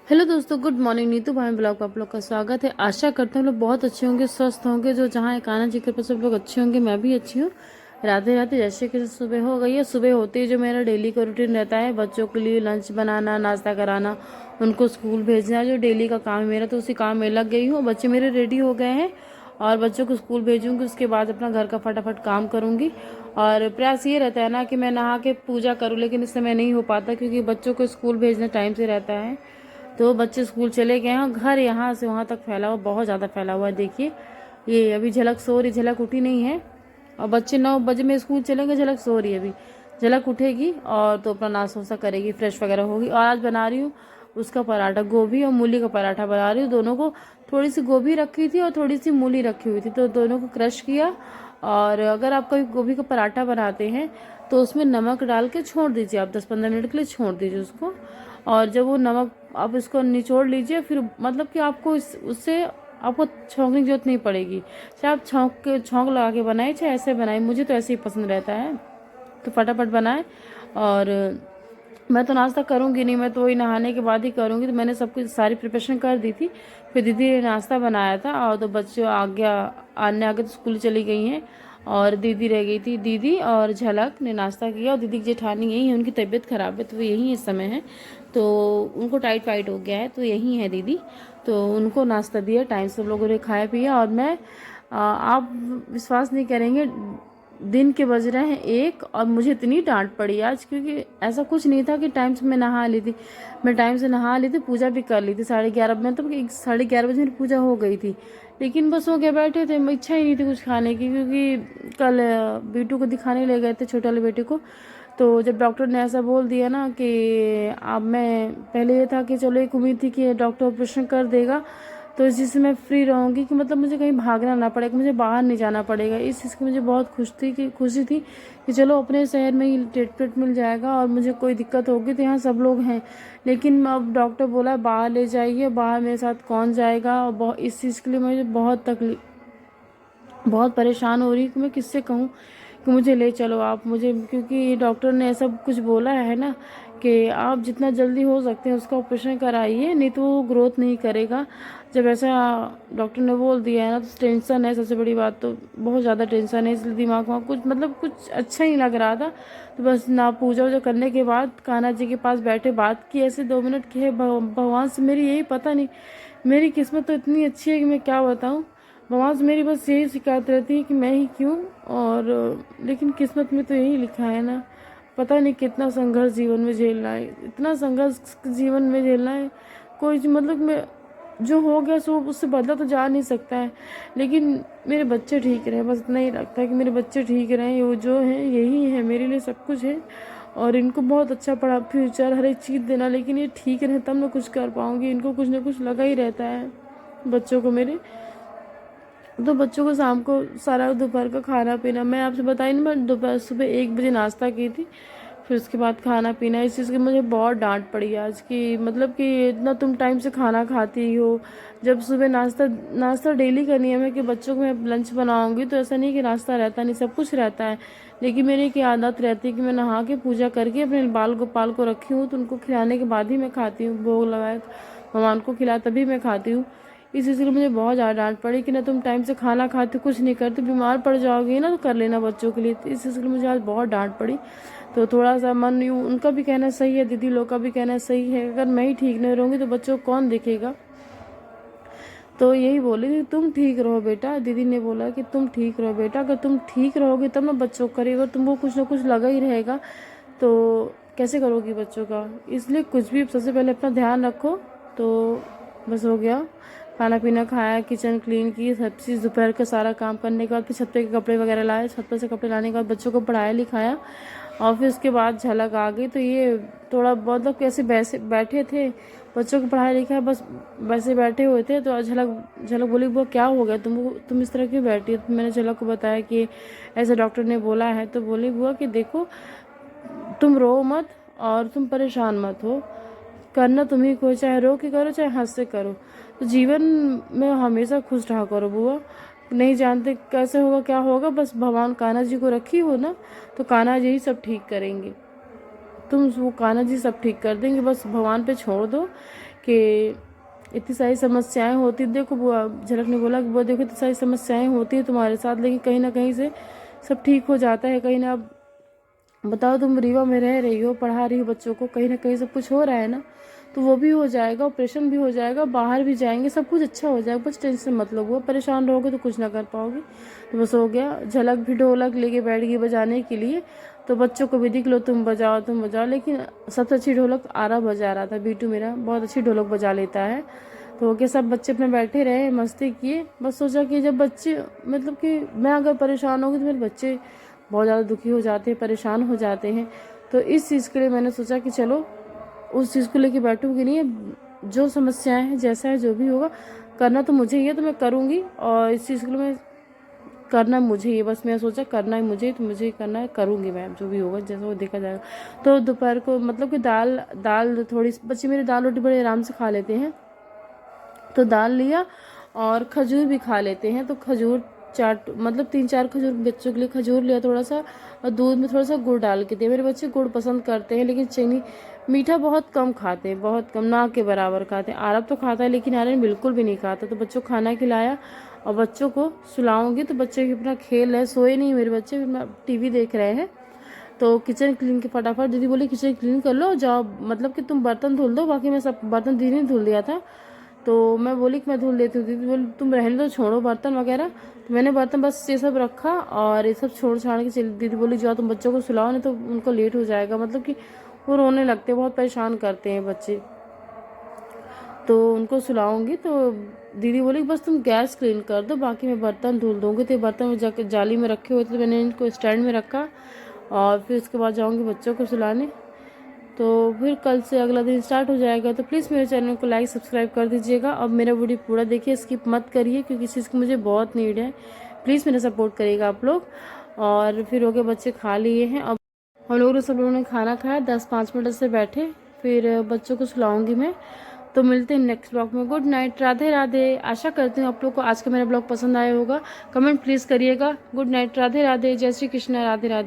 Hello दोस्तों, good morning. Neetu भाई blog पर आप लोग का स्वागत है। आशा करते हैं लोग बहुत अच्छे होंगे, स्वस्थ होंगे। जो जहाँ है कान्हा जी के पास सब लोग अच्छे होंगे, मैं भी अच्छी हूँ। राधे राधे। जैसे कि सुबह हो गई है, सुबह होते ही जो मेरा डेली का रूटीन रहता है, बच्चों के लिए लंच बनाना, नाश्ता कराना, उनको स्कूल भेजना, जो डेली का काम है मेरा, तो उसी काम में लग गई हूँ। बच्चे मेरे रेडी हो गए हैं और बच्चों को स्कूल भेजूंगी। उसके बाद अपना घर का फटाफट काम करूंगी। और प्रयास ये रहता है ना कि मैं नहा के पूजा करूँ, लेकिन इस समय नहीं हो पाता क्योंकि बच्चों को स्कूल भेजना टाइम से रहता है। तो बच्चे स्कूल चले गए हैं। घर यहाँ से वहाँ तक फैला हुआ, बहुत ज़्यादा फैला हुआ है। देखिए, ये अभी झलक सो रही, झलक उठी नहीं है। और बच्चे 9 बजे में स्कूल चलेंगे, झलक सो रही है अभी। झलक उठेगी और तो अपना नाश्ता वास्ता करेगी, फ्रेश वगैरह होगी। और आज बना रही हूँ उसका पराठा, गोभी और मूली का पराठा बना रही हूँ। दोनों को थोड़ी सी गोभी रखी थी और थोड़ी सी मूली रखी हुई थी, तो दोनों को क्रश किया। और अगर आप कभी गोभी का पराठा बनाते हैं तो उसमें नमक डाल के छोड़ दीजिए, आप 10-15 मिनट के लिए छोड़ दीजिए उसको। और जब वो नमक, आप इसको निचोड़ लीजिए, फिर मतलब कि आपको उससे आपको छौंकने की जरूरत नहीं पड़ेगी। चाहे आप छौंक लगा के बनाए, चाहे ऐसे बनाए, मुझे तो ऐसे ही पसंद रहता है। तो फटाफट बनाए। और मैं तो नाश्ता करूँगी नहीं, मैं तो वही नहाने के बाद ही करूँगी। तो मैंने सब कुछ सारी प्रिपरेशन कर दी थी। फिर दीदी ने नाश्ता बनाया था और तो बच्चे आने आगे तो स्कूल चली गई हैं। और दीदी रह गई थी, दीदी और झलक ने नाश्ता किया। और दीदी की जेठानी यही है, उनकी तबीयत खराब है तो वो यही इस समय है। तो उनको टाइट वाइट हो गया है, तो यही है दीदी। तो उनको नाश्ता दिया, टाइम से सब लोगों ने खाया पिया। और मैं आप विश्वास नहीं करेंगे, दिन के बज रहे हैं 1 और मुझे इतनी डांट पड़ी आज, क्योंकि ऐसा कुछ नहीं था कि टाइम से मैं नहा ली थी। मैं टाइम से नहा ली थी, पूजा भी कर ली थी 11:30 में, तो 11:30 बजे मेरी पूजा हो गई थी। लेकिन बस वो क्या बैठे थे, इच्छा ही नहीं थी कुछ खाने की, क्योंकि कल बीटू को दिखाने ले गए थे, छोटे वाले बेटे को। तो जब डॉक्टर ने ऐसा बोल दिया ना कि अब, मैं पहले ये था कि चलो एक उम्मीद थी कि डॉक्टर ऑपरेशन कर देगा तो इस चीज़ से मैं फ्री रहूँगी, कि मतलब मुझे कहीं भागना ना पड़ेगा, मुझे बाहर नहीं जाना पड़ेगा। इस चीज़ की मुझे बहुत खुशी थी कि चलो अपने शहर में ही ट्रीटमेंट मिल जाएगा और मुझे कोई दिक्कत होगी तो यहाँ सब लोग हैं। लेकिन अब डॉक्टर बोला बाहर ले जाइए, बाहर मेरे साथ कौन जाएगा। और इस चीज़ के लिए मुझे बहुत परेशान हो रही हूँ कि मैं किससे कहूँ कि मुझे ले चलो आप मुझे, क्योंकि डॉक्टर ने ऐसा कुछ बोला है ना कि आप जितना जल्दी हो सकते हैं उसका ऑपरेशन कराइए, नहीं तो वो ग्रोथ नहीं करेगा। जब ऐसा डॉक्टर ने बोल दिया है ना, तो टेंशन है। सबसे बड़ी बात तो बहुत ज़्यादा टेंशन है, इसलिए दिमाग में कुछ अच्छा ही लग रहा था। तो बस ना पूजा वूजा करने के बाद कान्हा जी के पास बैठे बात की, ऐसे 2 मिनट की है भगवान से। मेरी यही पता नहीं, मेरी किस्मत तो इतनी अच्छी है कि मैं क्या बताऊँ। भगवान से मेरी बस यही शिकायत रहती है कि मैं ही क्यों। और लेकिन किस्मत में तो यही लिखा है ना। पता नहीं कितना संघर्ष जीवन में झेलना है, इतना संघर्ष जीवन में झेलना है। मतलब मैं, जो हो गया सो उससे बदला तो जा नहीं सकता है। लेकिन मेरे बच्चे ठीक रहे, बस इतना ही लगता है कि मेरे बच्चे ठीक रहें। वो जो है यही है, मेरे लिए सब कुछ है। और इनको बहुत अच्छा पढ़ा, फ्यूचर हर एक चीज़ देना। लेकिन ये ठीक रहे तब मैं कुछ कर पाऊँगी। इनको कुछ ना कुछ लगा ही रहता है बच्चों को मेरे। तो बच्चों को शाम को सारा दोपहर का खाना पीना, मैं आपसे बताई नहीं, मैं दोपहर सुबह 1 बजे नाश्ता की थी, फिर उसके बाद खाना पीना। इस चीज़ की मुझे बहुत डांट पड़ी आज की, मतलब कि इतना तुम टाइम से खाना खाती हो। जब सुबह नाश्ता डेली का नियम है कि बच्चों को मैं लंच बनाऊंगी, तो ऐसा नहीं कि नाश्ता रहता नहीं, सब कुछ रहता है। लेकिन मेरी एक आदत रहती है कि मैं नहा के पूजा करके अपने बाल गोपाल को रखी हूँ, तो उनको खिलाने के बाद ही मैं खाती हूँ। भोग लगाए भगवान को खिला तभी मैं खाती हूँ। इस चीज़ के लिए मुझे बहुत ज़्यादा डांट पड़ी कि ना तुम टाइम से खाना खाते, कुछ नहीं करते, बीमार पड़ जाओगे ना तो कर लेना बच्चों के लिए। तो इस चीज़ के लिए मुझे आज बहुत डांट पड़ी। तो थोड़ा सा मन यूँ, उनका भी कहना सही है, दीदी लोग का भी कहना सही है। अगर मैं ही ठीक नहीं रहूँगी तो बच्चों को कौन देखेगा। तो यही बोली कि तुम ठीक रहो बेटा। दीदी ने बोला कि तुम ठीक रहो बेटा, अगर तुम ठीक रहोगे तब ना बच्चों को करेगा। तुमको कुछ ना कुछ लगा ही रहेगा तो कैसे करोगी बच्चों का। इसलिए कुछ भी सबसे पहले अपना ध्यान रखो। तो बस हो गया, खाना पीना खाया, किचन क्लीन की, सब चीज़ दोपहर का सारा काम करने के बाद फिर छत पे के कपड़े वगैरह लाए। छत पर से कपड़े लाने के बाद बच्चों को पढ़ाया लिखाया। और फिर उसके बाद झलक आ गई। तो ये थोड़ा बहुत लोग कैसे बैठे थे, बच्चों को पढ़ाया लिखाया, बस वैसे बैठे हुए थे। तो झलक झलक बोली बुआ क्या हो गया तुम इस तरह क्यों बैठी हो। तो मैंने झलक को बताया कि ऐसे डॉक्टर ने बोला है। तो बोली बुआ कि देखो, तुम रो मत और तुम परेशान मत हो, करना तुम्ही को, चाहे रो के करो चाहे हंस से करो। तो जीवन में हमेशा खुश रहा करो बुआ। नहीं जानते कैसे होगा क्या होगा, बस भगवान कान्हा जी को रखी हो ना, तो कान्हा जी ही सब ठीक करेंगे। वो कान्हा जी सब ठीक कर देंगे, बस भगवान पे छोड़ दो कि इतनी सारी समस्याएं होती, देखो बुआ झलक ने बोला कि बुआ देखो इतनी सारी समस्याएं होती है तुम्हारे साथ, लेकिन कहीं ना कहीं से सब ठीक हो जाता है। कहीं ना, अब बताओ तुम रीवा में रह रही हो, पढ़ा रही हो बच्चों को, कहीं ना कहीं सब कुछ हो रहा है ना, तो वो भी हो जाएगा, ऑपरेशन भी हो जाएगा, बाहर भी जाएंगे, सब कुछ अच्छा हो जाएगा, कुछ टेंशन मतलब हुआ, परेशान रहोगे तो कुछ ना कर पाओगे। तो बस हो गया। झलक भी ढोलक लेके बैठ गई बजाने के लिए, तो बच्चों को भी दिख लो तुम बजाओ तुम बजाओ, लेकिन सबसे अच्छी ढोलक आरा बजा रहा था, बीटू मेरा बहुत अच्छी ढोलक बजा लेता है। तो कि सब बच्चे अपने बैठे रहे, मस्ती किए। बस सोचा कि जब बच्चे मतलब कि मैं अगर परेशान होगी तो मेरे बच्चे बहुत ज़्यादा दुखी हो जाते हैं, परेशान हो जाते हैं। तो इस चीज़ के लिए मैंने सोचा कि चलो उस चीज़ को लेके बैठूंगी नहीं, जो समस्याएं हैं जैसा है जो भी होगा करना तो मुझे ही है, तो मैं करूँगी। और इस चीज़ के लिए मैं करना मुझे ही, बस मैं सोचा करना है मुझे, तो मुझे ही करना है, करूँगी मैं, जो भी होगा जैसा वो देखा जाएगा। तो दोपहर को मतलब कि दाल दाल थोड़ी, बच्चे मेरे दाल रोटी बड़े आराम से खा लेते हैं, तो दाल लिया और खजूर भी खा लेते हैं, तो खजूर चाट मतलब 3-4 खजूर बच्चों के लिए खजूर लिया थोड़ा सा, और दूध में थोड़ा सा गुड़ डाल के दिया। मेरे बच्चे गुड़ पसंद करते हैं, लेकिन चीनी मीठा बहुत कम खाते हैं, बहुत कम, ना के बराबर खाते हैं। आरब तो खाता है लेकिन आर्यन बिल्कुल भी नहीं खाता। तो बच्चों को खाना खिलाया और बच्चों को सुलाऊंगी, तो बच्चे अपना खेल है, सोए नहीं मेरे बच्चे, टीवी देख रहे हैं। तो किचन क्लीन के फटाफट दीदी बोली किचन क्लीन कर लो जाओ, मतलब कि तुम बर्तन धुल दो, बाकी मैं सब बर्तन दीदी ने धुल दिया था। तो मैं बोली कि मैं धुल देती हूँ, दीदी बोली तुम रहने दो, छोड़ो बर्तन वगैरह। तो मैंने बर्तन बस ये सब रखा और ये सब छोड़ छाड़ के चली। दीदी बोली जाओ तुम बच्चों को सुलाओ, नहीं तो उनको लेट हो जाएगा, मतलब कि वो रोने लगते हैं, बहुत परेशान करते हैं बच्चे, तो उनको सुलाऊंगी। तो दीदी बोली बस तुम गैस क्लीन कर दो, बाकी मैं बर्तन धुल दूँगी। तो बर्तन में जाकर जाली में रखे हुए थे, तो मैंने इनको स्टैंड में रखा और फिर उसके बाद जाऊँगी बच्चों को सुलाने। तो फिर कल से अगला दिन स्टार्ट हो जाएगा। तो प्लीज़ मेरे चैनल को लाइक सब्सक्राइब कर दीजिएगा। अब मेरा वीडियो पूरा देखिए, स्किप मत करिए, क्योंकि इस चीज़ की मुझे बहुत नीड है। प्लीज़ मेरा सपोर्ट करिएगा आप लोग। और फिर हो गए, बच्चे खा लिए हैं। अब हम लोगों ने सब लोगों ने खाना खाया, 10-5 मिनट से बैठे, फिर बच्चों को सुलाऊंगी मैं। तो मिलते हैं नेक्स्ट ब्लॉग में। Good night, Radhe Radhe. आशा करती हूँ आप लोग को आज का मेरा ब्लॉग पसंद आया होगा, कमेंट प्लीज़ करिएगा। गुड नाइट, राधे राधे, जय श्री कृष्णा, राधे राधे।